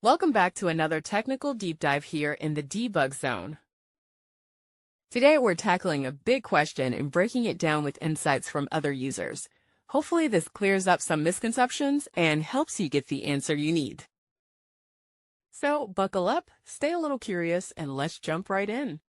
Welcome back to another technical deep dive here in the debug zone. Today we're tackling a big question and breaking it down with insights from other users. Hopefully this clears up some misconceptions and helps you get the answer you need. So buckle up, stay a little curious, and let's jump right in.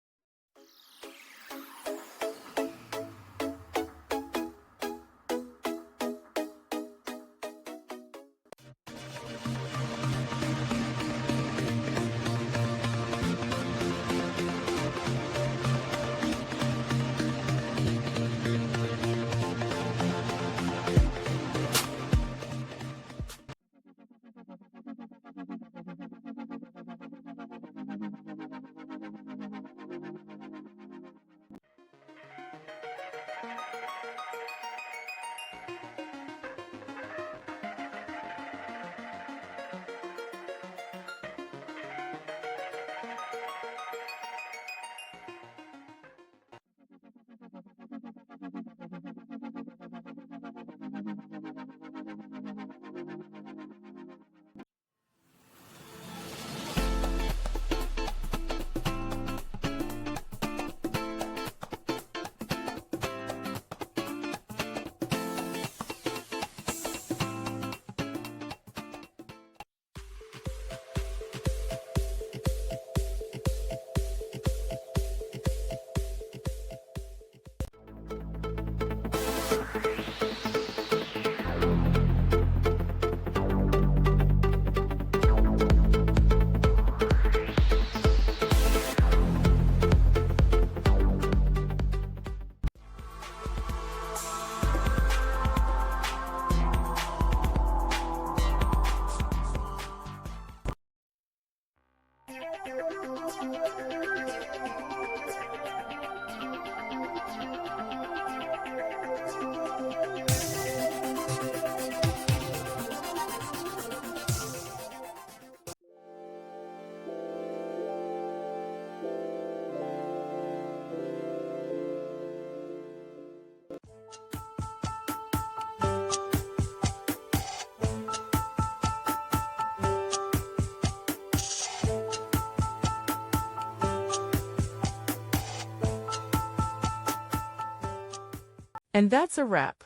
And that's a wrap.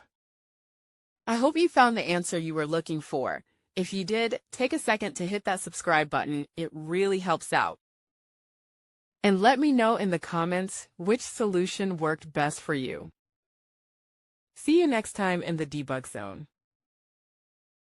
I hope you found the answer you were looking for. If you did, take a second to hit that subscribe button. It really helps out. And let me know in the comments which solution worked best for you. See you next time in the debug zone.